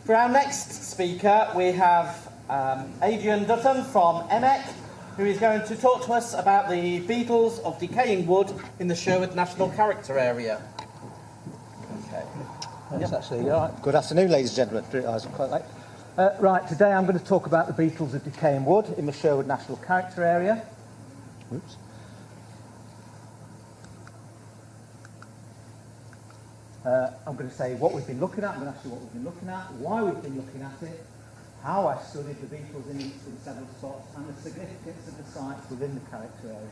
For our next speaker, we have Adrian Dutton from EMEC, who is going to talk to us about the beetles of decaying wood in the Sherwood National Character Area. Okay. Yes, actually, all right. Good afternoon, ladies and gentlemen. I was quite late. Right, today I'm going to talk about the beetles of decaying wood in the Sherwood National Character Area. Oops. I'm going to say what we've been looking at, I'm going to ask you what we've been looking at, why we've been looking at it, how I studied the beetles in several spots, and the significance of the sites within the character area.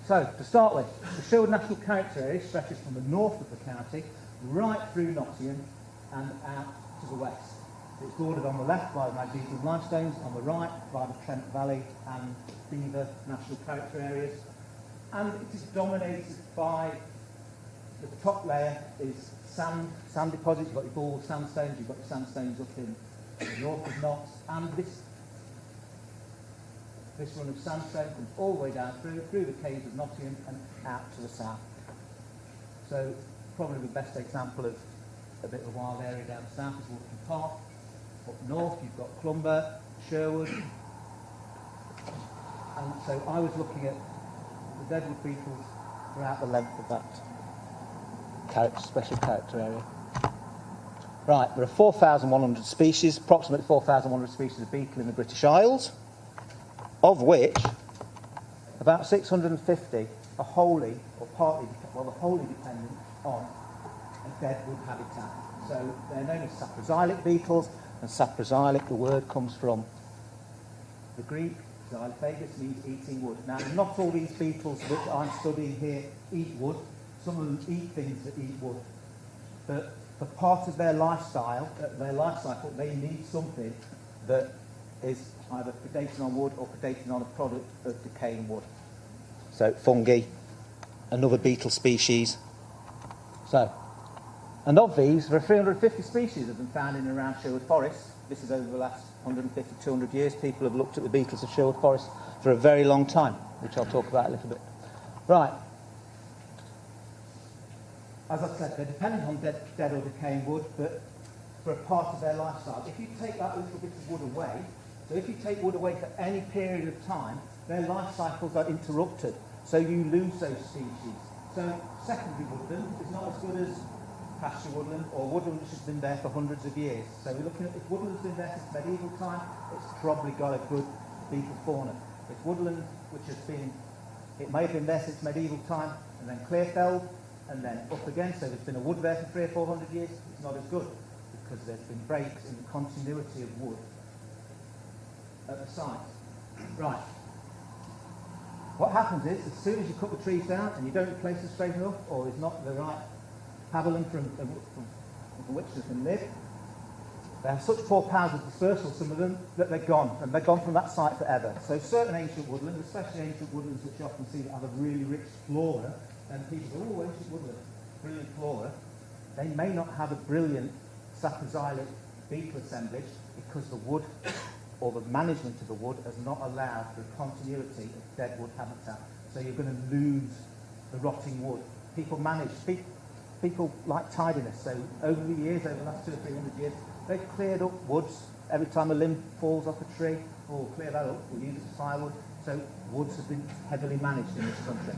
So, to start with, the Sherwood National Character Area stretches from the north of the county right through Nottingham and out to the west. It's bordered on the left by the Beetle limestones, on the right by the Trent Valley and Beaver National Character Areas, and it is dominated by the top layer is sand deposits. You've got your ball sandstones, you've got your sandstones up in the north of Notts, and this run of sandstone comes all the way down through the caves of Nottingham and out to the south. So probably the best example of a bit of a wild area down south is Woolton Park. Up north you've got Clumber, Sherwood, and so I was looking at the deadwood beetles throughout the length of that special character area. Right, there are 4,100 species, approximately 4,100 species of beetle in the British Isles, of which about 650 are wholly or partly, well, they're wholly dependent on a deadwood habitat. So they're known as saproxylic beetles, and saproxylic, the word comes from the Greek. Xylophagus means eating wood. Now, not all these beetles that I'm studying here eat wood. Some of them eat things that eat wood. But for part of their lifestyle, their life cycle, they need something that is either predating on wood or predating on a product of decaying wood. So fungi, another beetle species. So, and of these, there are 350 species that have been found in and around Sherwood Forest. This is over the last 150, 200 years. People have looked at the beetles of Sherwood Forest for a very long time, which I'll talk about a little bit. Right. As I said, they're dependent on dead or decaying wood, but for a part of their lifestyle. If you take that little bit of wood away, so if you take wood away for any period of time, their life cycles are interrupted, so you lose those species. So secondary woodland is not as good as pasture woodland or woodland which has been there for hundreds of years. So we're looking at, if woodland's been there since medieval time, it's probably got a good beetle fauna. If woodland which has been, it may have been there since medieval time and then clearfelled and then up again, so there's been a wood there for 300 or 400 years, it's not as good because there's been breaks in the continuity of wood at the site. Right. What happens is, as soon as you cut the trees down and you don't replace them straight enough, or there's not the right pabulum from which they can live, they have such poor powers of dispersal, some of them, that they're gone, and they're gone from that site forever. So certain ancient woodlands, especially ancient woodlands which you often see that have a really rich flora, and people go, oh, ancient woodland, brilliant flora, they may not have a brilliant saproxylic beetle assemblage because the wood or the management of the wood has not allowed for a continuity of dead wood habitat. So you're going to lose the rotting wood. People like tidiness. So over the years, over the last 200 or 300 years, they've cleared up woods. Every time a limb falls off a tree, we'll clear that up, we'll use it as firewood. So woods have been heavily managed in this country.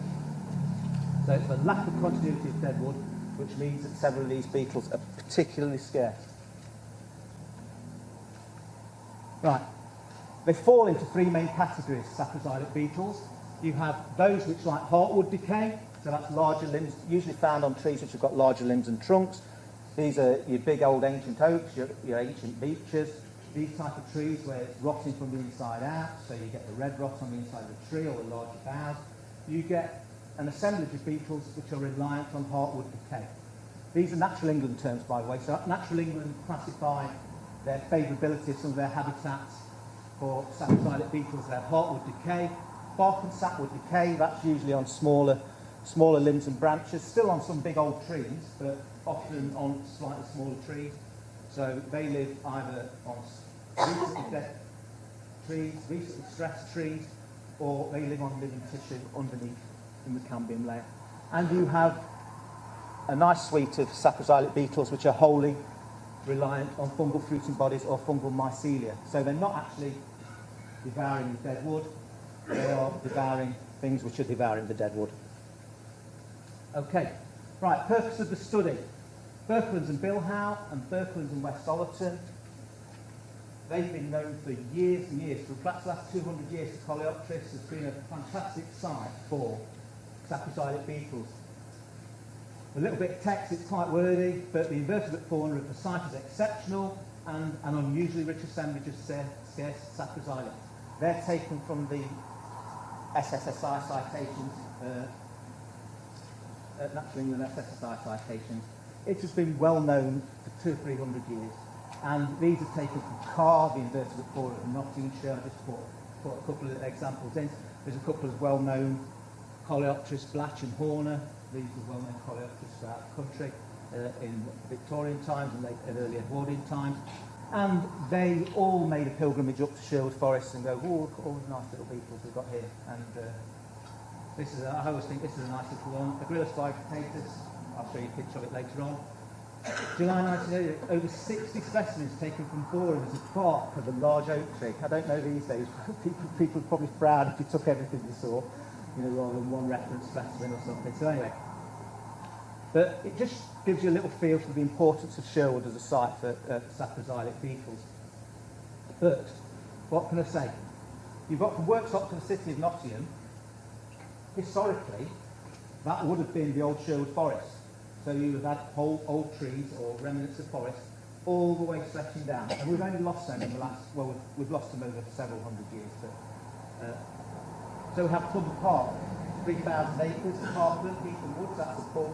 So it's the lack of continuity of dead wood, which means that several of these beetles are particularly scarce. Right. They fall into three main categories, saproxylic beetles. You have those which like heartwood decay, so that's larger limbs, usually found on trees which have got larger limbs and trunks. These are your big old ancient oaks, your ancient beeches, these type of trees where it's rotting from the inside out, so you get the red rot on the inside of the tree or the larger boughs. You get an assemblage of beetles which are reliant on heartwood decay. These are Natural England terms, by the way, so Natural England classify their favourability of some of their habitats for saproxylic beetles. They have heartwood decay, bark and sapwood decay, that's usually on smaller limbs and branches, still on some big old trees, but often on slightly smaller trees. So they live either on recently dead trees, recently stressed trees, or they live on living tissue underneath in the cambium layer. And you have a nice suite of saproxylic beetles which are wholly reliant on fungal fruiting bodies or fungal mycelia. So they're not actually devouring the dead wood, they are devouring things which are devouring the dead wood. Okay, right, purpose of the study. Birklands and Bilhaugh and Birklands and West Ollerton, they've been known for years and years. For the last 200 years, the Coleoptris has been a fantastic site for saproxylic beetles. A little bit of text, it's quite wordy, but the invertebrate fauna of the site is exceptional and an unusually rich assemblage of scarce saproxylic. They're taken from the SSSI citations, Natural England SSSI citations. It has been well known for 200 or 300 years. And these are taken from Carr, the invertebrate fauna of Nottinghamshire. I just put a couple of examples in. There's a couple of well-known Coleoptris, Blatch and Horner. These are well-known Coleoptris throughout the country in Victorian times and early Edwardian times. And they all made a pilgrimage up to Sherwood Forest and go, oh, look at all the nice little beetles we've got here. And I always think this is a nice little one. Agrilis bicotatus. I'll show you a picture of it later on. July 1980, over 60 specimens taken from Boreham as a bark of a large oak tree. I don't know these days, people would probably frown if you took everything you saw, rather than one reference specimen or something. So anyway, but it just gives you a little feel for the importance of Sherwood as a site for saproxylic beetles. But what can I say? You've got from Worksop to the city of Nottingham. Historically, that would have been the old Sherwood Forest. So you would have had whole old trees or remnants of forest all the way stretching down. And we've only lost them in the last, well, we've lost them over several hundred years. But, so we have Clumber Park, 3,000 acres, Parkland, Heath and Woods, that's a pub.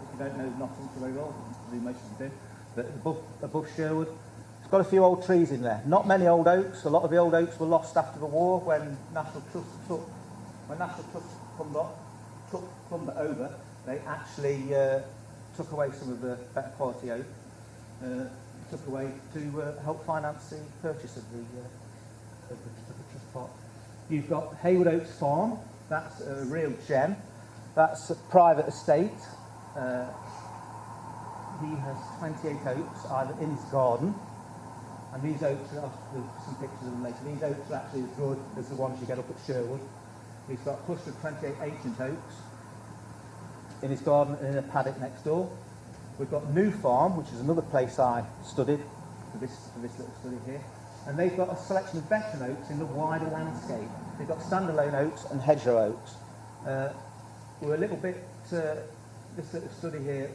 If you don't know Nottinghamshire very well, most of them do. But above Sherwood, it's got a few old trees in there. Not many old oaks. A lot of the old oaks were lost after the war when National Trust took Clumber over. They actually took away some of the better quality oak, took away to help finance the purchase of the trust park. You've got Haywood Oaks Farm, that's a real gem. That's a private estate. He has 28 oaks either in his garden, and these oaks, I'll do some pictures of them later, these oaks are actually as good as the ones you get up at Sherwood. He's got a cluster of 28 ancient oaks in his garden and in a paddock next door. We've got New Farm, which is another place I studied for this little study here. And they've got a selection of veteran oaks in the wider landscape. They've got standalone oaks and hedgerow oaks. We're a little bit, this little study here,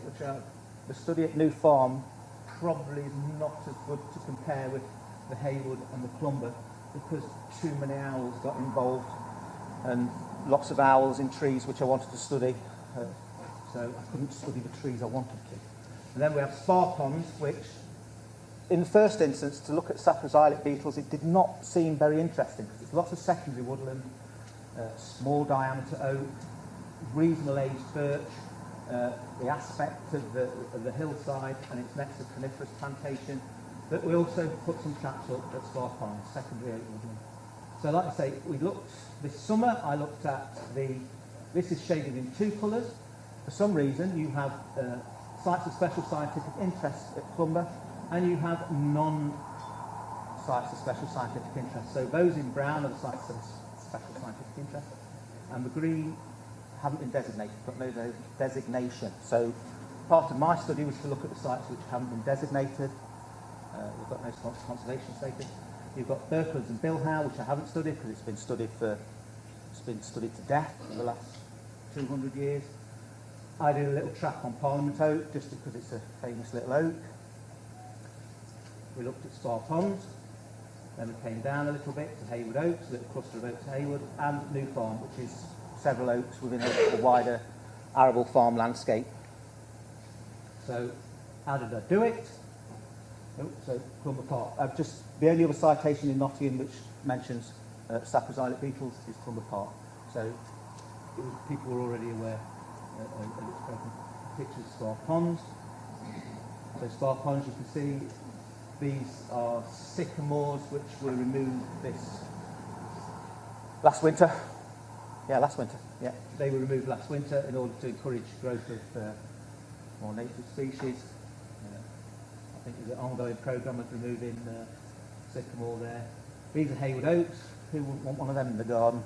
the study at New Farm probably is not as good to compare with the Haywood and the Clumber because too many owls got involved and lots of owls in trees which I wanted to study. So I couldn't study the trees I wanted to. And then we have spar ponds, which, in the first instance, to look at saproxylic beetles, it did not seem very interesting because it's lots of secondary woodland, small diameter oak, reasonable aged birch, the aspect of the hillside and its next to coniferous plantation. But we also put some traps up at spar ponds, secondary oak woodland. So like I say, we looked this summer. I looked at this is shaded in two colours. For some reason, you have sites of special scientific interest at Clumber, and you have non-sites of special scientific interest. So those in brown are the sites of special scientific interest, and the green haven't been designated, got no designation. So part of my study was to look at the sites which haven't been designated. We've got no conservation status. You've got Birklands and Bilhaugh, which I haven't studied because it's been studied to death for the last 200 years. I did a little trap on Parliament Oak just because it's a famous little oak. We looked at Spar Ponds, then we came down a little bit to Haywood Oaks, a little cluster of oaks at Haywood, and New Farm, which is several oaks within a wider arable farm landscape. So, how did I do it? So, Clumber Park. Just the only other citation in Nottingham which mentions saproxylic beetles is Clumber Park. So, people were already aware. Pictures of Spar Ponds. So Spar Ponds, you can see, these are sycamores which were removed last winter. Yeah, last winter. Yeah, they were removed last winter in order to encourage growth of more native species. think there's an ongoing programme of removing sycamore there. These are Haywood oaks. Who wouldn't want one of them in the garden?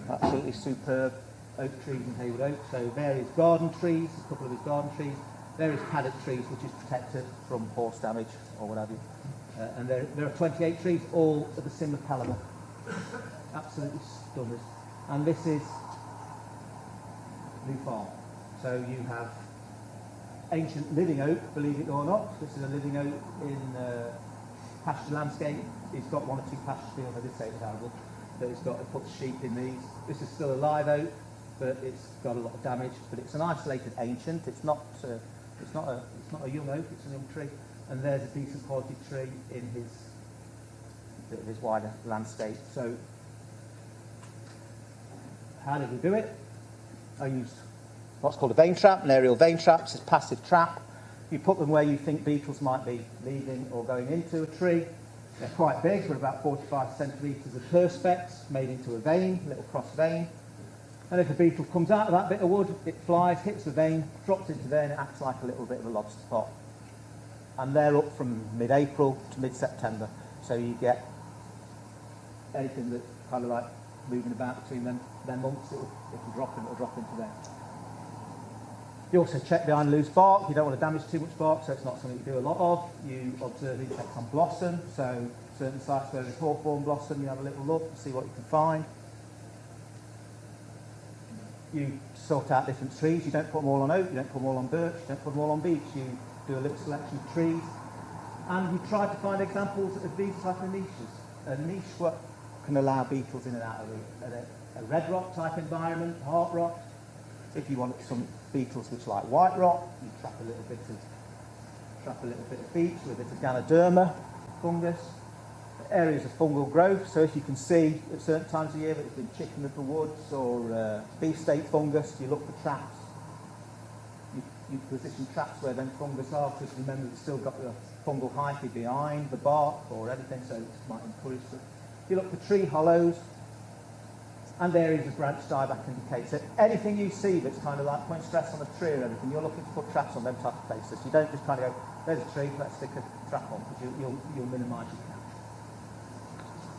Absolutely superb oak trees in Haywood Oak. So various garden trees, a couple of his garden trees, various paddock trees which is protected from horse damage or what have you. And there are 28 trees, all of a similar calibre. Absolutely stunning. And this is New Farm. So you have ancient living oak, believe it or not. This is a living oak in pasture landscape. It's got one or two pasture fields. I did say it was arable, but it's put sheep in these. This is still a live oak, but it's got a lot of damage. But it's an isolated ancient. It's not a young oak. It's a young tree. And there's a decent quality tree in his wider landscape. So how did we do it? I used what's called a vein trap, an aerial vein trap. It's a passive trap. You put them where you think beetles might be leaving or going into a tree. They're quite big, they're about 45 centimetres of perspex made into a vein, a little cross vein. And if a beetle comes out of that bit of wood, it flies, hits the vein, drops into there, and it acts like a little bit of a lobster pot. And they're up from mid-April to mid-September. So you get anything that's kind of like moving about between them months, it'll drop into there. You also check behind loose bark. You don't want to damage too much bark, so it's not something you do a lot of. You observe insects on blossom, so certain sites where there's hawthorn blossom, you have a little look and see what you can find. You sort out different trees. You don't put them all on oak, you don't put them all on birch, you don't put them all on beech. You do a little selection of trees, and you try to find examples of these type of niches. A niche what can allow beetles in and out of a red rock type environment, heart rock. If you want some beetles which like white rock, you trap a little bit of beech with a bit of Ganoderma fungus. Areas of fungal growth, so if you can see at certain times of year that it's been chicken of the woods or beefsteak fungus, you look for traps. You position traps where then fungus are, because remember it's still got the fungal hyphae behind the bark or anything, so it might encourage them. You look for tree hollows and areas of branch dieback and decay. So anything you see that's kind of like putting stress on a tree or anything, you're looking to put traps on them type of places. You don't just kind of go, there's a tree, let's stick a trap on, because you'll minimise your count.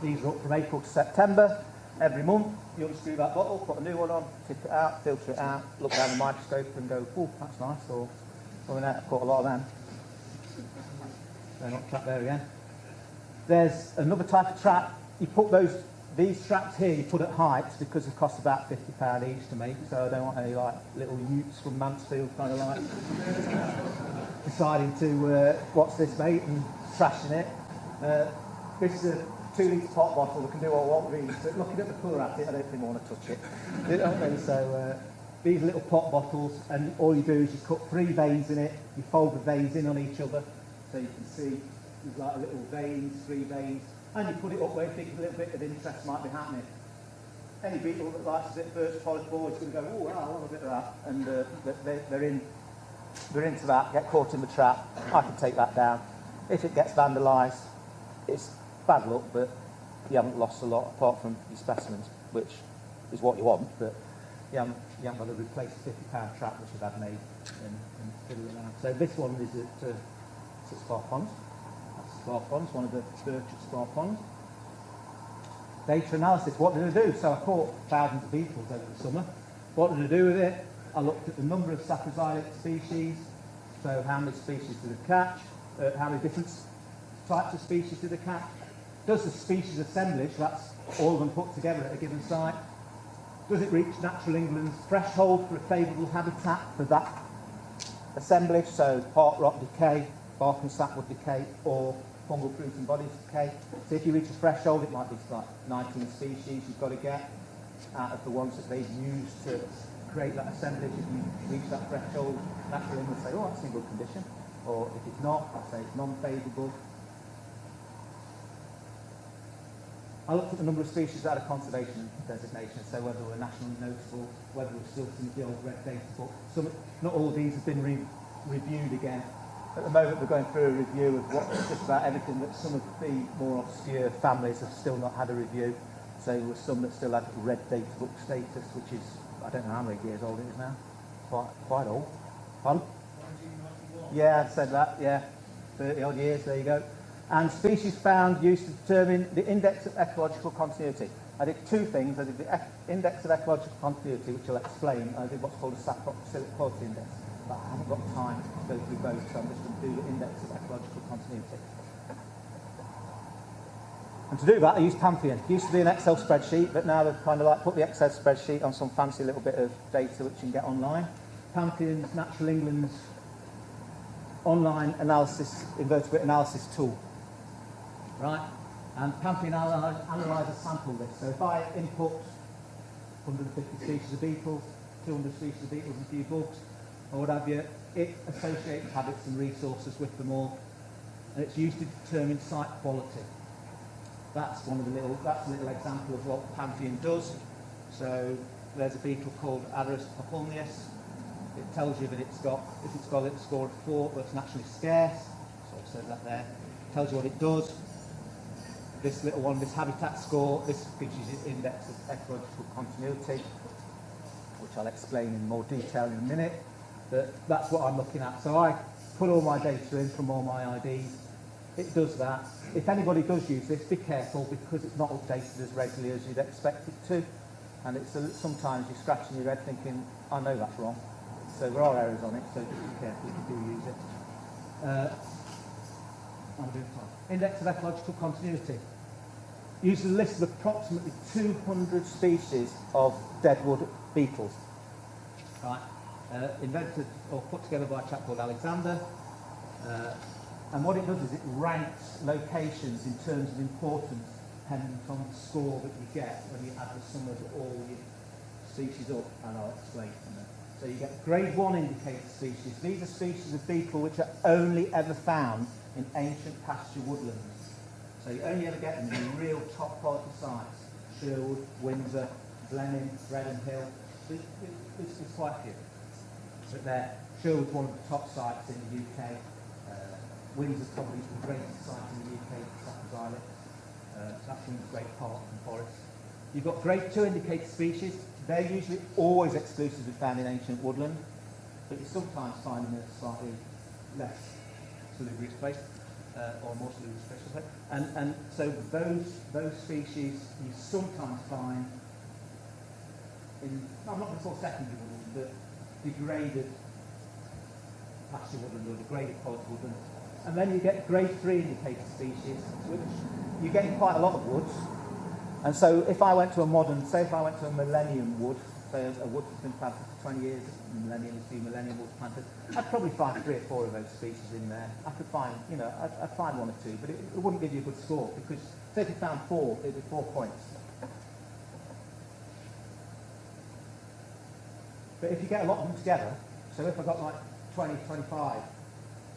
These are up from April to September. Every month, you unscrew that bottle, put a new one on, tip it out, filter it out, look down the microscope and go, oh, that's nice, or something like that. I've caught a lot of them. They're not trapped there again. There's another type of trap. You put these traps here, you put at heights because they cost about £50 each to make, so I don't want any like little utes from Mansfield kind of like deciding to, what's this mate, and trashing it. This is a 2-litre pot bottle, we can do what we want with these, but looking at the colour at it, I don't think I want to touch it. You know what I mean? So these little pot bottles, and all you do is you cut 3 veins in it, you fold the veins in on each other, so you can see there's like little veins, 3 veins, and you put it up where you think a little bit of interest might be happening. Any beetle that likes a bit of birch polished board is going to go, oh, wow, I want a bit of that, and they're into that, get caught in the trap. I can take that down. If it gets vandalised, it's bad luck, but you haven't lost a lot apart from your specimens, which is what you want, but you haven't got to replace a £50 trap which you've had made and fiddle around. So this one is at Spa Ponds. That's Spa Ponds, one of the birch at Spa Ponds. Data analysis, what did I do? So I caught thousands of beetles over the summer. What did I do with it? I looked at the number of saproxylic species, so how many species did I catch, how many different types of species did I catch. Does the species assemblage, that's all of them put together at a given site, does it reach natural England's threshold for a favourable habitat for that assemblage, so heart rot decay, bark and sapwood decay, or fungal fruiting bodies decay? So if you reach a threshold, it might be like 19 species you've got to get out of the ones that they've used to create that assemblage. If you reach that threshold, natural England will say, oh, that's in good condition, or if it's not, I'll say it's non-favourable. I looked at the number of species that had a conservation designation, so whether they were nationally notable, whether they were still in the old red data book. Not all of these have been reviewed again. At the moment we're going through a review of just about everything, that some of the more obscure families have still not had a review. So there were some that still had red data book status, which is, I don't know how many years old it is now. Quite old. Pardon? 1991. Yeah, I said that, yeah. 30 odd years, there you go. And species found used to determine the index of ecological continuity. I did two things. I did the index of ecological continuity, which I'll explain. I did what's called a saproxylic quality index. But I haven't got time to go through both, so I'm just going to do the index of ecological continuity. And to do that, I used Pantheon. It used to be an Excel spreadsheet, but now they've kind of like put the Excel spreadsheet on some fancy little bit of data which you can get online. Pantheon's Natural England's online analysis, invertebrate analysis tool. Right? And Pantheon analyses a sample list. So if I input 150 species of beetles, 200 species of beetles and a few bugs, or what have you, it associates habits and resources with them all. And it's used to determine site quality. That's a little example of what Pantheon does. So there's a beetle called Adrian Dutton. It tells you that if it's got a score of 4, but it's naturally scarce. So it says that there. It tells you what it does. This little one, this habitat score, this gives you the index of ecological continuity, which I'll explain in more detail in a minute. But that's what I'm looking at. So I put all my data in from all my IDs. It does that. If anybody does use this, be careful because it's not updated as regularly as you'd expect it to. And sometimes you're scratching your head thinking, I know that's wrong. So there are errors on it, so just be careful if you do use it. I'm doing fine. Index of ecological continuity. Uses a list of approximately 200 species of deadwood beetles. Right. Invented or put together by a chap called Alexander. And what it does is it ranks locations in terms of importance dependent on the score that you get when you add the sum of all your species up, and I'll explain from there. So you get grade 1 indicator species. These are species of beetle which are only ever found in ancient pasture woodlands. So you only ever get them in real top quality sites. Sherwood, Windsor, Blenheim, Redden Hill. There's quite a few. But Sherwood's one of the top sites in the UK. Windsor's probably the greatest site in the UK for saproxylic. So that's one great park and forest. You've got grade 2 indicator species. They're usually always exclusively found in ancient woodland, but you sometimes find them in a slightly less salubrious place, or more salubrious place. And so those species you sometimes find in, I'm not going to call secondary woodland, but degraded pasture woodland or degraded quality woodland. And then you get grade 3 indicator species, which you're getting quite a lot of woods. And so if I went to a millennium wood, say a wood that's been planted for 20 years, a few millennium woods planted, I'd probably find 3 or 4 of those species in there. I could find, I'd find 1 or 2, but it wouldn't give you a good score, because say if you found 4, it'd be 4 points. But if you get a lot of them together, so if I got like 20, 25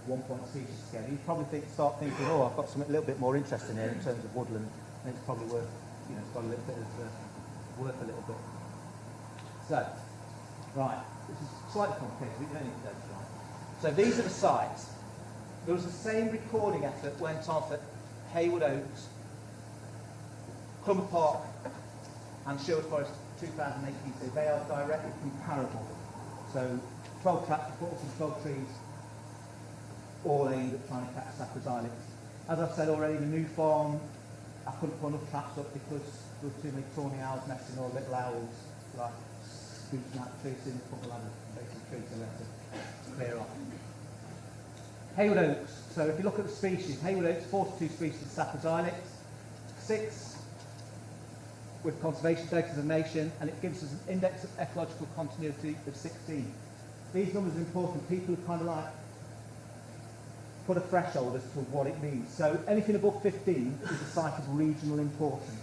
1-point species together, you'd probably start thinking, oh, I've got something a little bit more interesting here in terms of woodland, and it's probably worth, it's got a little bit of worth a little bit. So, right, this is slightly complicated, but you don't need to go to right. So these are the sites. There was the same recording effort went on for Haywood Oaks, Clumber Park, and Sherwood Forest 2018, so they are directly comparable. So 12 traps, 12 trees, all aimed at trying to catch saproxylics. As I've said already, the new farm, I couldn't put enough traps up because there were too many tawny owls nesting or little owls like scooting out the trees in the couple of basic trees to let to clear off. Haywood Oaks. So if you look at the species, Haywood Oaks, 42 species of saproxylics, 6 with conservation designation, and it gives us an index of ecological continuity of 16. These numbers are important. People have kind of like put a threshold as to what it means. So anything above 15 is a site of regional importance.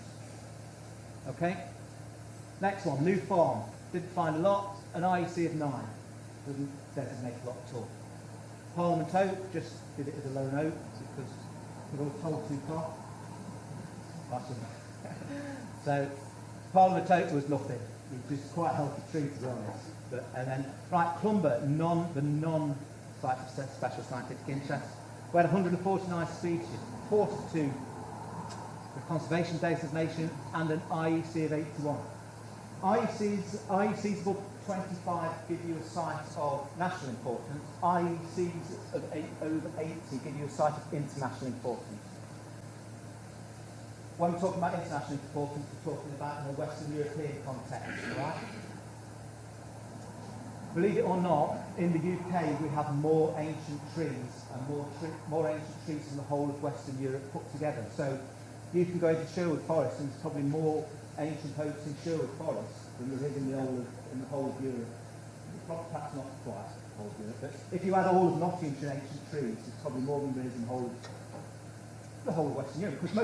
Okay? Next one, new farm. Didn't find a lot. An IEC of 9. Doesn't designate a lot at all. Parliament Oak, just did it as a lone oak because we were told too far. So Parliament Oak was nothing. It was quite a healthy tree to be honest. But, and then, right, Clumber, the non-site of special scientific interest. We had 149 species, 42 with conservation designation and an IEC of 81. IECs above 25 give you a site of national importance. IECs of over 80 give you a site of international importance. When we're talking about international importance, we're talking about in a Western European context, right? Believe it or not, in the UK we have more ancient trees and more ancient trees than the whole of Western Europe put together. So you can go into Sherwood Forest and there's probably more ancient oaks in Sherwood Forest than there is in the whole of Europe. Perhaps not quite the whole of Europe, but if you add all of Nottinghamshire ancient trees, there's probably more than there is in the whole of Western Europe. Because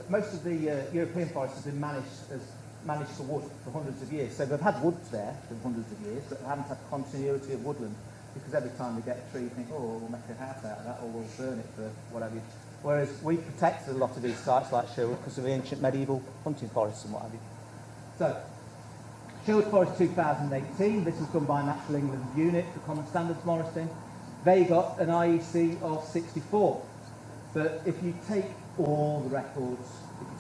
most of the European forests have been managed for wood for hundreds of years. So they've had wood there for hundreds of years, but they haven't had continuity of woodland, because every time they get a tree, you think, oh, we'll make a house out of that, or we'll burn it for whatever. Whereas we protected a lot of these sites like Sherwood because of the ancient medieval hunting forests and what have you. So, Sherwood Forest 2018, this was done by Natural England Unit for Common Standards Morriston. They got an IEC of 64. But if you take all the records, for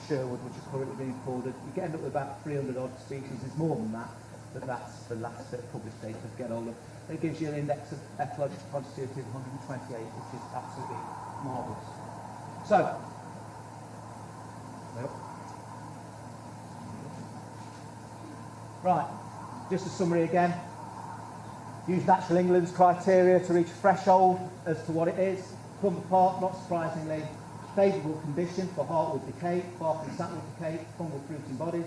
Sherwood, which is currently being recorded, you get up with about 300 odd species. There's more than that, but that's the last bit of published data to get hold of. It gives you an index of ecological continuity of 128, which is absolutely marvellous. So, right, just a summary again. Use Natural England's criteria to reach a threshold as to what it is. Clumber Park, not surprisingly, favourable condition for heartwood decay, bark and sapwood decay, fungal fruiting bodies.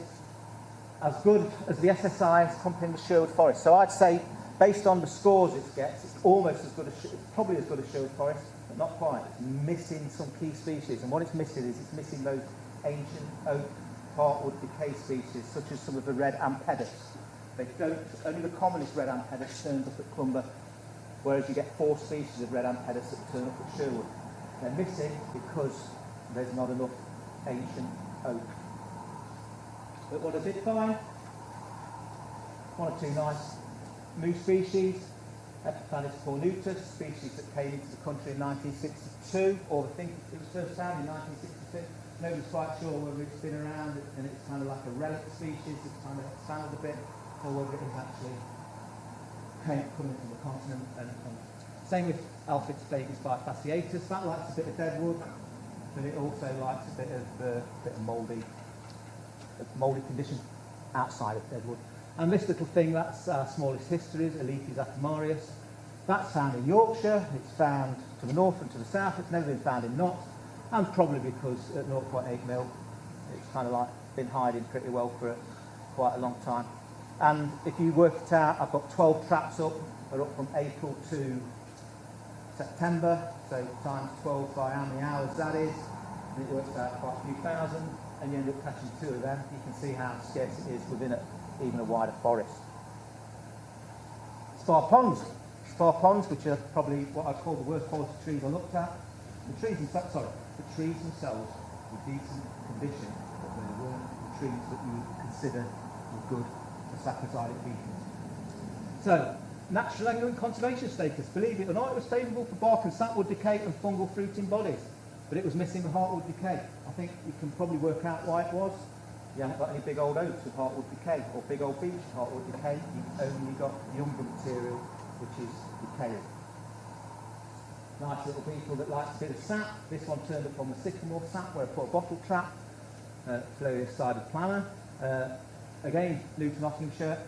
As good as the SSI is comparing the Sherwood Forest. So I'd say, based on the scores it gets, it's almost as good as, probably as good as Sherwood Forest, but not quite. It's missing some key species, and what it's missing is it's missing those ancient oak heartwood decay species, such as some of the red ampedus. They don't, only the commonest red ampedus turns up at Clumber, whereas you get 4 species of red ampedus that turn up at Sherwood. They're missing because there's not enough ancient oak. But what I did find, 1 or 2 nice new species. Epiphanes cornutus, species that came into the country in 1962, or I think it was first found in 1962. Nobody's quite sure whether it's been around and it's kind of like a relic species that's kind of expanded a bit, or whether it has actually come into the continent. And same with Alphys Davis fasciatus. That likes a bit of deadwood, but it also likes a bit of mouldy condition outside of deadwood. And this little thing, that's our smallest histories, Aletes atomarius. That's found in Yorkshire. It's found to the north and to the south. It's never been found in Notts, and probably because at 0.8 mil, it's kind of like been hiding pretty well for quite a long time. And if you work it out, I've got 12 traps up. They're up from April to September, so times 12 by how many hours that is, and it works out quite a few thousand, and you end up catching 2 of them. You can see how scarce it is within even a wider forest. Spar ponds, which are probably what I'd call the worst quality trees I looked at. The trees themselves were decent condition, but they weren't the trees that you would consider were good for saproxylic beetles. So, Natural England conservation status. Believe it or not, it was favourable for bark and sapwood decay and fungal fruiting bodies, but it was missing the heartwood decay. I think you can probably work out why it was. You haven't got any big old oaks with heartwood decay, or big old beech with heartwood decay. You've only got younger material, which is decaying. Nice little beetle that likes a bit of sap. This one turned up on the sycamore sap where I put a bottle trap. Phloeus sided planner. Again, new to Nottinghamshire.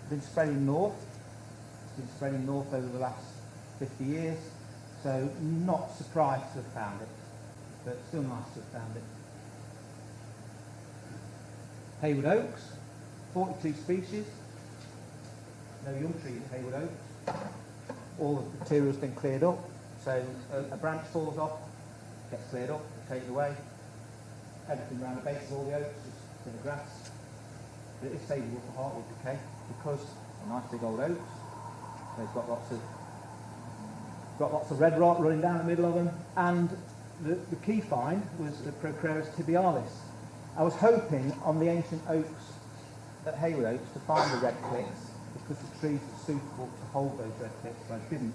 Been spreading north. It's been spreading north over the last 50 years. So not surprised to have found it, but still nice to have found it. Haywood oaks, 42 species. No young trees at Haywood oaks. All the material's been cleared up. So a branch falls off, gets cleared up, taken away. Everything around the base of all the oaks is in the grass. But it is favourable for heartwood decay because they're nice big old oaks. They've got lots of red rot running down the middle of them. And the key find was the Procreus tibialis. I was hoping on the ancient oaks at Haywood Oaks to find the red clicks because the trees were suitable to hold those red clicks, but I didn't.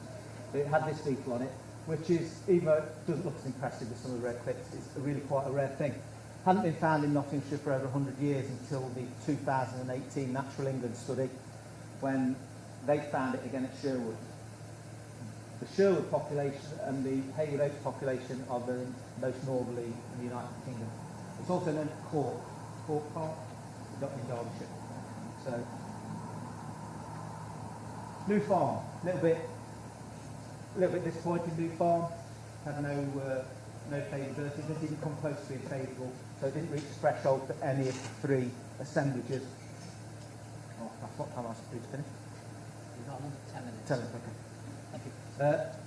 But it had this beetle on it, which is, even though it doesn't look as impressive as some of the red clicks, it's really quite a rare thing. Hadn't been found in Nottinghamshire for over 100 years until the 2018 Natural England study, when they found it again at Sherwood. The Sherwood population and the Haywood Oaks population are the most northerly in the United Kingdom. It's also known as Cork Park, in Derbyshire. So, new farm, a little bit disappointing. New farm had no favourability. It didn't even come close to being favourable, so it didn't reach the threshold for any of the 3 assemblages. Oh, that's what time I was supposed to finish. We've got another 10 minutes. 10 minutes, okay. Thank you.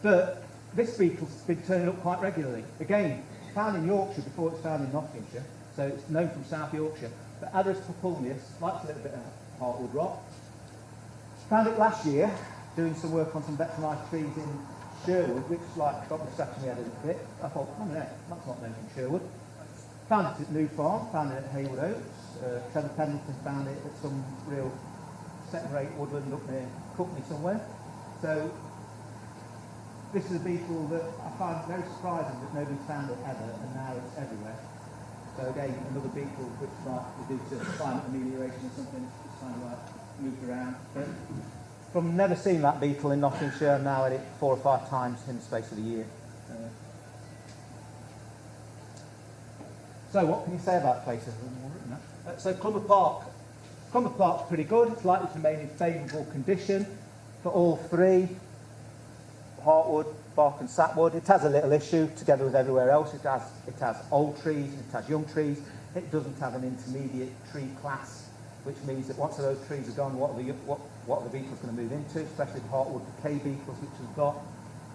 But this beetle's been turning up quite regularly. Again, found in Yorkshire before it's found in Nottinghamshire, so it's known from South Yorkshire. But Adrus pulmoneus likes a little bit of heartwood rot. Found it last year, doing some work on some veterinary trees in Sherwood, which got me scratching my head a little bit. I thought, oh no, that's not known from Sherwood. Found it at New Farm, found it at Haywood Oaks. Trevor Pendleton found it at some real second-rate woodland up near Cookney somewhere. So this is a beetle that I find very surprising that nobody's found it ever, and now it's everywhere. So again, another beetle which might be due to climate amelioration or something, it's kind of moved around. But from never seeing that beetle in Nottinghamshire, I'm now at it 4 or 5 times in the space of a year. So what can you say about places? So Clumber Park's pretty good. It's likely to remain in favourable condition for all 3. Heartwood, bark and sapwood. It has a little issue together with everywhere else. It has old trees, it has young trees. It doesn't have an intermediate tree class, which means that once those trees are gone, what are the beetles going to move into, especially the heartwood decay beetles, which we've got.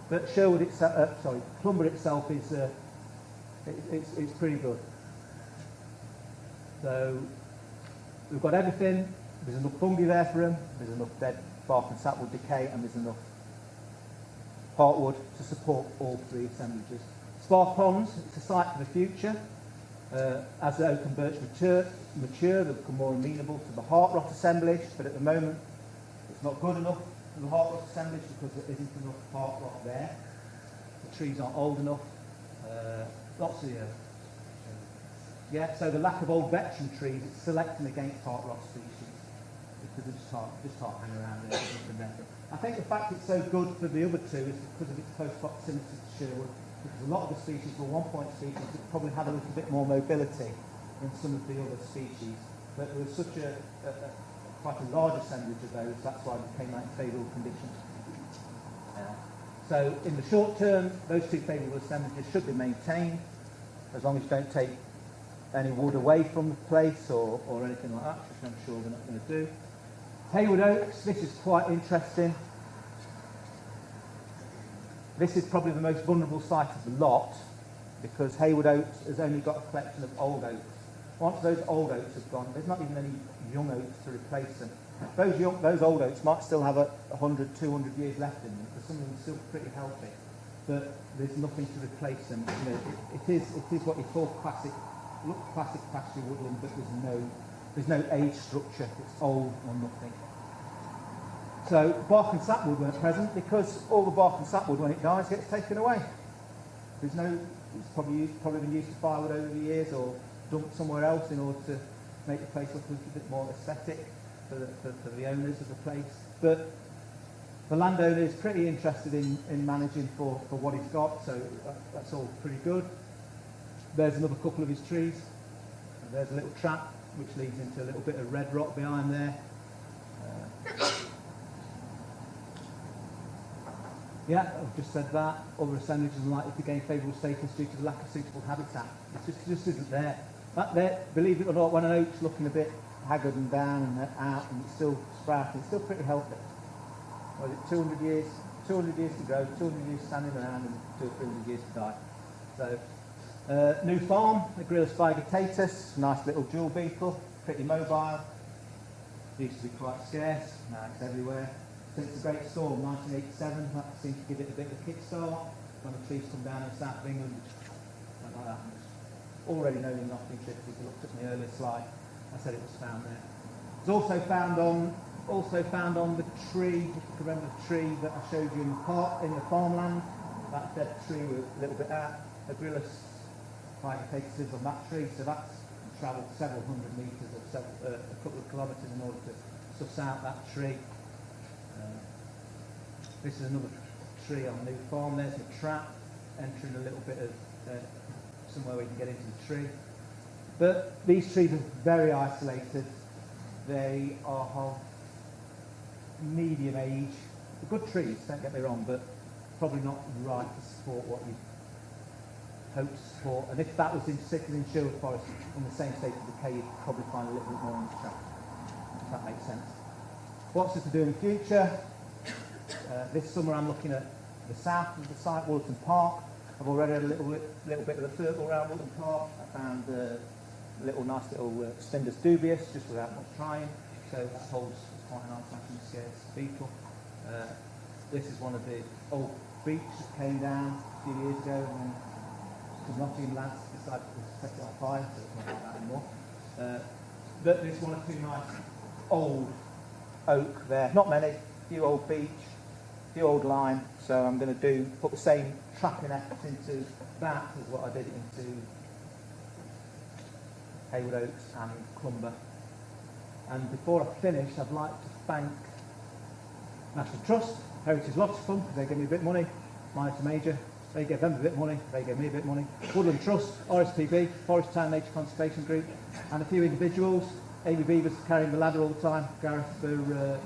But Sherwood itself, Clumber itself is it's pretty good. So we've got everything. There's enough fungi there for them. There's enough dead bark and sapwood decay, and there's enough heartwood to support all 3 assemblages. Spark ponds, it's a site for the future. As the oak and birch mature, they'll become more amenable to the heart rot assemblage, but at the moment it's not good enough for the heart rot assemblage because there isn't enough heart rot there. The trees aren't old enough. Lots of so the lack of old veteran trees, it's selecting against heart rot species because they just can't hang around there. I think the fact it's so good for the other 2 is because of its close proximity to Sherwood, because a lot of the species were 1-point species that probably had a little bit more mobility than some of the other species. But there was such quite a large assemblage of those, that's why they came out in favourable conditions. So in the short term, those 2 favourable assemblages should be maintained, as long as you don't take any wood away from the place or anything like that, which I'm sure we're not going to do. Haywood Oaks, this is quite interesting. This is probably the most vulnerable site of the lot because Haywood Oaks has only got a collection of old oaks. Once those old oaks have gone, there's not even any young oaks to replace them. Those old oaks might still have 100, 200 years left in them because some of them are still pretty healthy, but there's nothing to replace them. You know, it is what you call classic pasture woodland, but there's no age structure. It's old or nothing. So bark and sapwood weren't present because all the bark and sapwood, when it dies, gets taken away. It's probably been used for firewood over the years or dumped somewhere else in order to make the place look a little bit more aesthetic for the owners of the place. But the landowner is pretty interested in managing for what he's got, so that's all pretty good. There's another couple of his trees. And there's a little trap which leads into a little bit of red rock behind there. I've just said that. Other assemblages are likely to gain favourable status due to the lack of suitable habitat. It just isn't there. That there, believe it or not, when an oak's looking a bit haggard and down and out and it's still sprouting, it's still pretty healthy. Well, it's 200 years to grow, 200 years standing around and 200 or 300 years to die. So, new farm, the Agrillus vigitatus, nice little jewel beetle, pretty mobile. Used to be quite scarce, now it's everywhere. Since the Great Storm, 1987, that seemed to give it a bit of a kickstart. When the trees come down in the south of England, like that. Already known in Nottinghamshire, if you looked at my earlier slide, I said it was found there. It was also found on the tree, if you can remember the tree that I showed you in the farmland. That dead tree with a little bit out, Agrillus phytophagocytes on that tree, so that's travelled several hundred metres or a couple of kilometres in order to suss out that tree. This is another tree on New Farm. There's a trap entering a little bit of somewhere we can get into the tree. But these trees are very isolated. They are of medium age. They're good trees, don't get me wrong, but probably not right to support what you hope to support. And if that was in particularly in Sherwood Forest in the same state of decay, you'd probably find a little bit more in the trap, if that makes sense. What's this to do in the future? This summer I'm looking at the south of the site, Woolton Park. I've already had a little bit of a circle around Woolton Park. I found a nice little Stindus dubius, just without much trying. So this holds quite a nice actually scarce beetle. This is one of the old beech that came down a few years ago, and then the Nottingham Landscape decided to set it on fire, so it's not like that anymore. But there's one or two nice old oak there. Not many, a few old beech, a few old lime. So I'm going to put the same trapping effort into that as what I did into Hayward Oaks and Clumber. And before I finish, I'd like to thank National Trust, Heritage lots of fun because they gave me a bit of money, minus the major. They gave them a bit of money, they gave me a bit of money. Woodland Trust, RSPB, Forest Town Nature Conservation Group, and a few individuals. Amy Beavers carrying the ladder all the time, Gareth for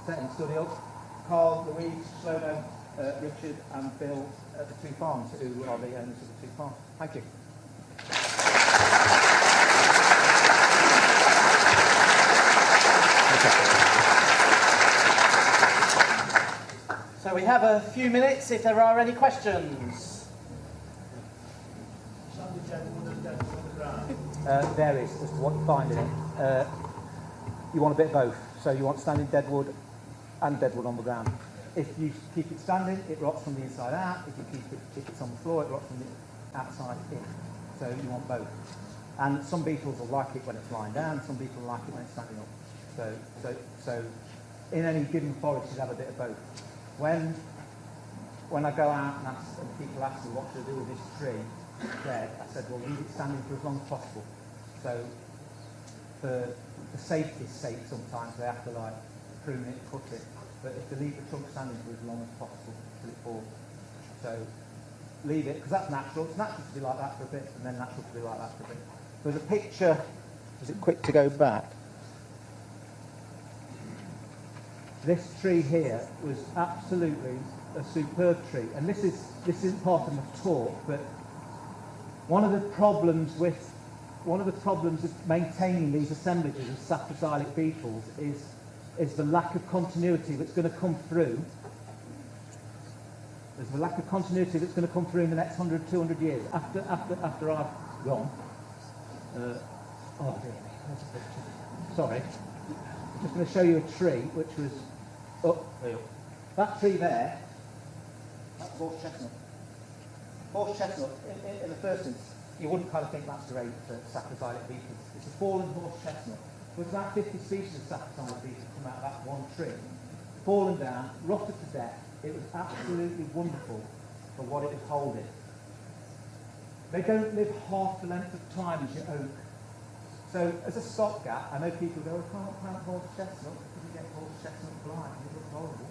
setting the study up, Carl, Louise, Slono, Richard and Bill at the two farms, who are the owners of the two farms. Thank you. So we have a few minutes if there are any questions. There is, as to what you find in it. You want a bit of both. So you want standing deadwood and deadwood on the ground. If you keep it standing, it rots from the inside out. If it's on the floor, it rots from the outside in. So you want both. And some beetles will like it when it's lying down, some beetles will like it when it's standing up. So in any given forest, you have a bit of both. When I go out and people ask me what to do with this tree, I said, well, leave it standing for as long as possible. So for safety's sake, sometimes they have to like prune it, cut it. But if they leave the trunk standing for as long as possible till it falls. So leave it, because that's natural. It's natural to be like that for a bit, and then natural to be like that for a bit. There's a picture, is it quick to go back? This tree here was absolutely a superb tree, and this isn't part of my talk, but one of the problems with maintaining these assemblages of saproxylic beetles is the lack of continuity that's going to come through. There's the lack of continuity that's going to come through in the next 100, 200 years after I've gone. Oh dear me, there's a picture. Sorry. I'm just going to show you a tree which was that tree there, that's horse chestnut. Horse chestnut, in the first instance, you wouldn't kind of think that's great for saproxylic beetles. It's a fallen horse chestnut. There's about 50 species of saproxylic beetles come out of that one tree, fallen down, rotted to death. It was absolutely wonderful for what it was holding. They don't live half the length of time as your oak. So as a stopgap, I know people go, I can't plant horse chestnut because you get horse chestnut blight, it looks horrible.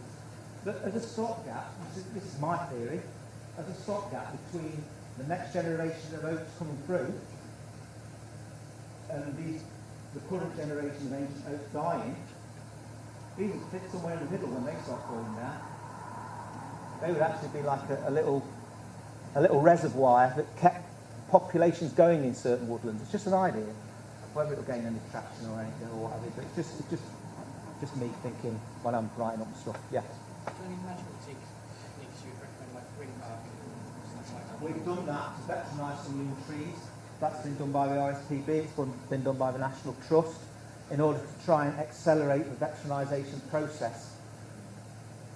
But as a stopgap, this is my theory, as a stopgap between the next generation of oaks coming through and the current generation of ancient oaks dying, these would fit somewhere in the middle when they start falling down. They would actually be like a little reservoir that kept populations going in certain woodlands. It's just an idea. Whether it'll gain any traction or anything or whatever, but it's just me thinking when I'm writing up stuff. Yeah. Are there any magical techniques you would recommend, like green bark or something like that? We've done that to veterinise some young trees. That's been done by the RSPB. It's been done by the National Trust in order to try and accelerate the veterinisation process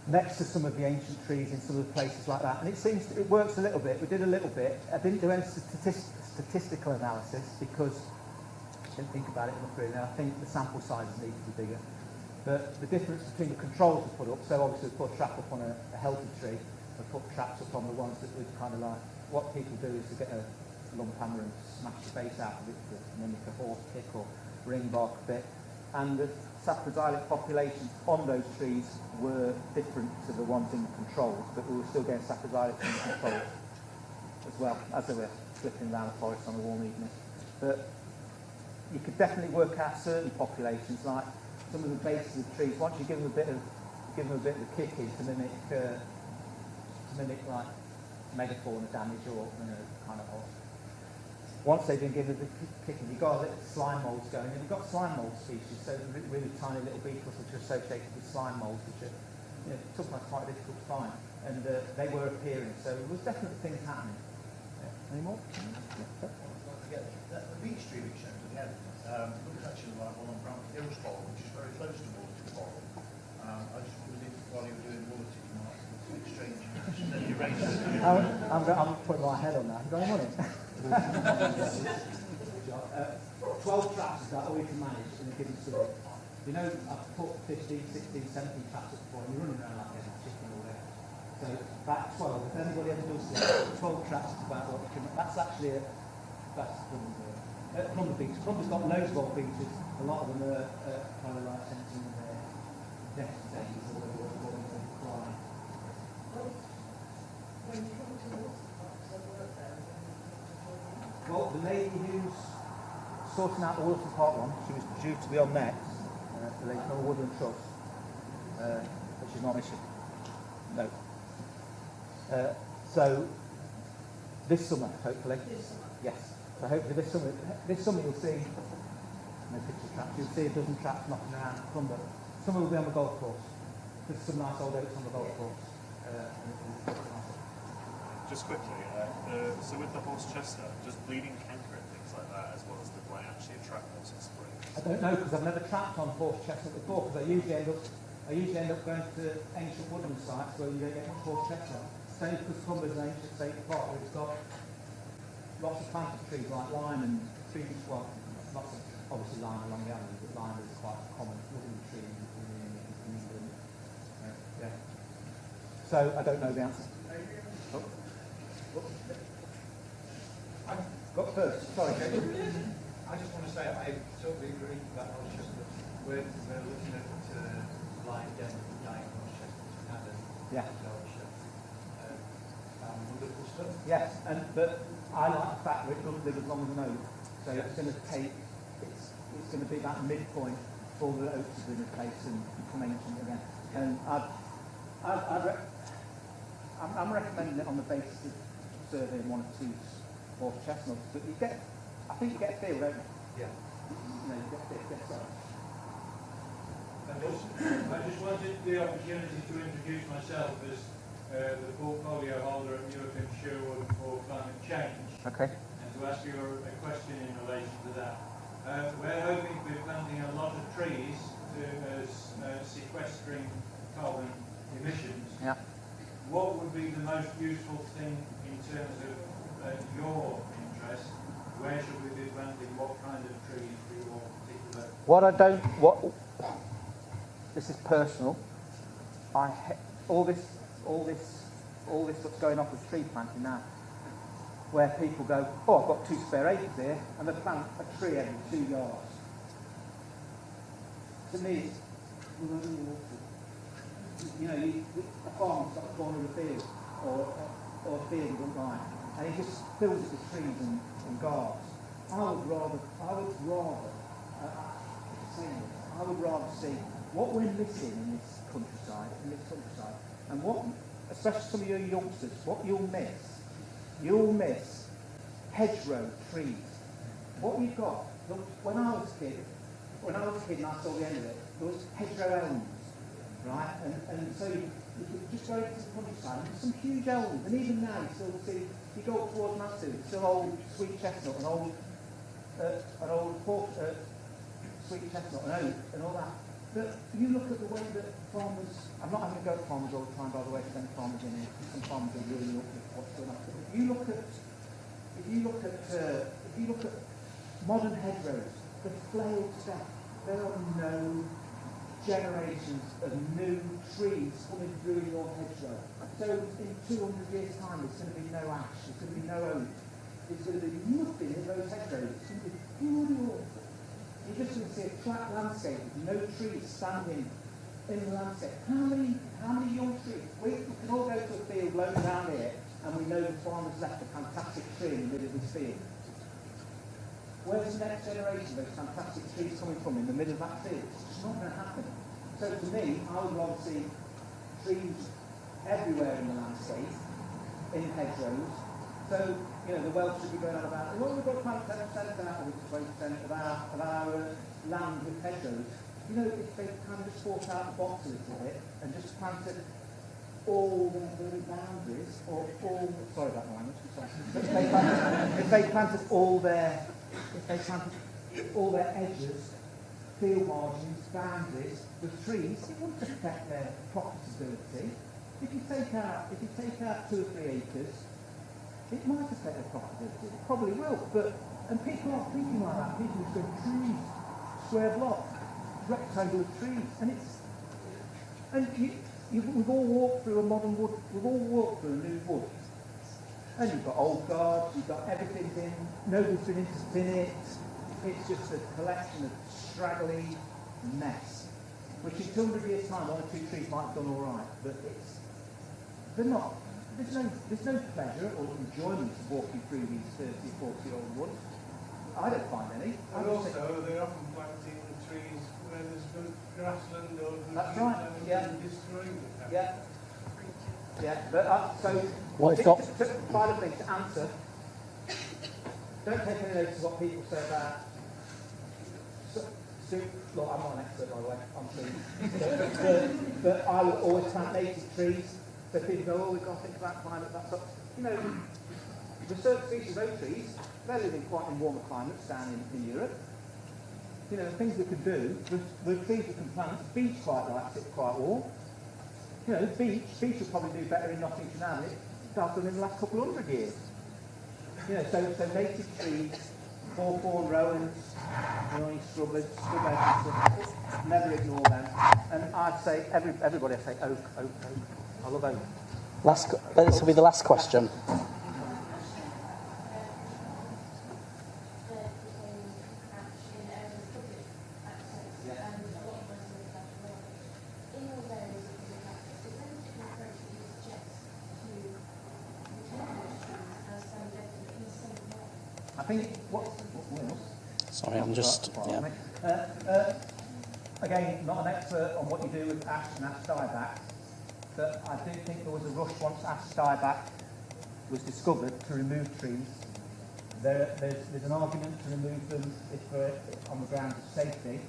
next to some of the ancient trees in some of the places like that. And it works a little bit. We did a little bit. I didn't do any statistical analysis because didn't think about it enough really. I think the sample sizes need to be bigger. But the difference between the controls we put up, so obviously we put a trap up on a healthy tree, we put traps up on the ones that we've kind of like what people do is to get a lump hammer and smash the base out of it to mimic a horse kick or ring bark a bit. And the saproxylic populations on those trees were different to the ones in the controls, but we were still getting saproxylic in the controls as well, as they were slipping around the forest on a warm evening. But you could definitely work out certain populations, like some of the bases of trees. Once you give them a bit of a kicking to mimic like megafauna damage or kind of. Once they've been given the kicking, you've got a little slime moulds going, and you've got slime mould species, so really tiny little beetles which are associated with slime moulds, which are sometimes quite difficult to find, and they were appearing. So there was definitely things happening. Any more? The beech tree which shows at the end looks actually like one on Bramford Hills Coral, which is very close to Woollerton Coral. I just wondered while you were doing Woollerton, you might exchange then you raise it. I'm putting my head on that. Have you got any money? 12 traps is about all you can manage in a given summer. You know, I've put 15, 16, 17 traps up before, and you're running around like a chicken all day. So about 12, if anybody ever does that, 12 traps is about what you can. That's actually Plumber beach. Plumber's got loads of old beaches. A lot of them are kind of like sensing their nest days or what they cry. Well, the lady who's sorting out the Woollerton Park one, she was due to be on next, the lady from the Woodland Trust, but she's not issue. No. So, this summer, hopefully. Yes. So hopefully this summer you'll see, no picture traps, you'll see a dozen traps knocking around Plumber. Some will be on the golf course. There's some nice old oaks on the golf course. Just quickly, so with the horse chestnut, does bleeding canker and things like that, as well as the blight, actually attract those in spring? I don't know, because I've never trapped on horse chestnut before, because I usually end up going to ancient woodland sites where you don't get much horse chestnut. It's only because Plumber's an ancient state park, where it's got lots of planted trees like lime and trees, well, lots of obviously lime along the avenue, but lime is quite a common woodland tree in England. Yeah. So I don't know the answer. Got first, sorry. I just want to say I totally agree that horse chestnut. We're looking at lying down and dying horse chestnut and Yeah. Derbyshire. Wonderful stuff. Yes, but I like the fact that it doesn't live as long as an oak. So it's going to take, it's going to be that midpoint before the oaks have been replaced and become ancient again. And I'm recommending it on the basis of surveying one or two horse chestnuts, but I think you get a feel, don't you? Yeah. You get a feel. I just wanted the opportunity to introduce myself as the portfolio holder at European Sherwood for climate change, Okay. and to ask you a question in relation to that. We're hoping to be planting a lot of trees as sequestering carbon emissions. Yeah. What would be the most useful thing in terms of your interest? Where should we be planting? What kind of trees for your particular? This is personal. All this that's going off with tree planting now, where people go, oh, I've got 2 spare acres here, and they plant a tree every 2 yards. To me, a farmer's got a corner of the field, or a field he doesn't like, and he just fills it with trees and guards. I would rather see what we're missing in this countryside, and what, especially some of your youngsters, what you'll miss hedgerow trees. What you've got, look, when I was a kid and I saw the end of it, there was hedgerow elms, right? And so you could just go into the countryside, and there's some huge elms, and even now you still see, you go up towards Massive, it's still old sweet chestnut, an old sweet chestnut, and oak, and all that. But you look at the way that farmers, I'm not having to go at farmers all the time, by the way, because any farmers in here, some farmers are really look at what's going on. But if you look at modern hedgerows, they're flailed to death. There are no generations of new trees coming through in your hedgerow. So in 200 years' time, there's going to be no ash, there's going to be no oak, there's going to be nothing in those hedgerows. It's going to be purely awful. You're just going to see a flat landscape with no trees standing in the landscape. How many young trees? We can all go to a field low down here, and we know the farmer's left a fantastic tree in the middle of his field. Where's the next generation of those fantastic trees coming from in the middle of that field? It's not going to happen. So to me, I would rather see trees everywhere in the landscape, in hedgerows. So, you know, the Welsh should be going on about, well, we've got to plant 10% out, or 20% of our land with hedgerows. You know, if they kind of just fork out the box a little bit and just planted all their little boundaries, or all, sorry about my language, but if they planted all their edges, field margins, boundaries with trees, it wouldn't affect their profitability. If you take out 2 or 3 acres, it might affect their profitability. It probably will, and people aren't thinking like that. People just go trees, square block, rectangle of trees, we've all walked through a modern wood. We've all walked through a new wood. And you've got old guards, you've got everything's in, nobody's been in to spin it. It's just a collection of straggly mess. Which in 200 years' time, 1 or 2 trees might have done all right, but they're not. There's no pleasure or enjoyment of walking through these 30, 40-year-old woods. I don't find any. And also, they're often planting trees where there's good grassland or good That's right, yeah. and destroying them. Yeah, but so What it's got- final thing to answer. Don't take any notice of what people say about. Look, I'm not an expert, by the way. I'm pleased. but I will always plant native trees. So people go, oh, we've got to think about climate. That's up. You know, the certain species of oak trees, they're living quite in warmer climates down in Europe. You know, things we could do. The trees we can plant. Beech quite likes it quite warm. You know, beech will probably do better in Nottinghamshire now than it has done in the last couple of 100 years. You know, so native trees, hawthorn, rowans, scrub edges, never ignore them. And I'd say, everybody, I say oak. I love oak. This will be the last question. I think Sorry, I'm just. Yeah. Again, not an expert on what you do with ash and ash dieback, but I do think there was a rush once ash dieback was discovered to remove trees. There's an argument to remove them if on the grounds of safety,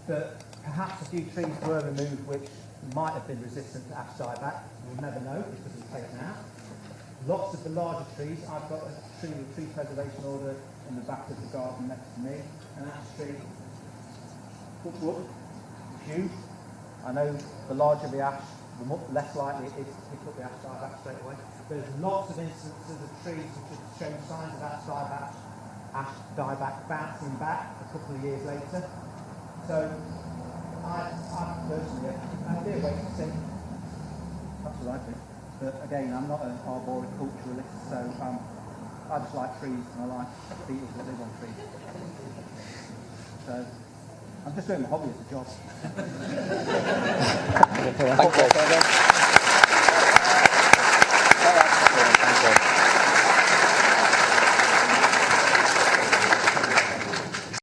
but perhaps a few trees were removed which might have been resistant to ash dieback. We'll never know because it was taken out. Lots of the larger trees, I've got a tree with tree preservation order in the back of the garden next to me, an ash tree, huge. I know the larger the ash, the less likely it is to pick up the ash dieback straight away. There's lots of instances of trees which have shown signs of ash dieback bouncing back a couple of years later. So I personally, I'd be a wait to see. That's what I think. But again, I'm not an arboriculturalist, so I just like trees and I like beetles that live on trees. So I'm just doing my hobby as a job. Thank you.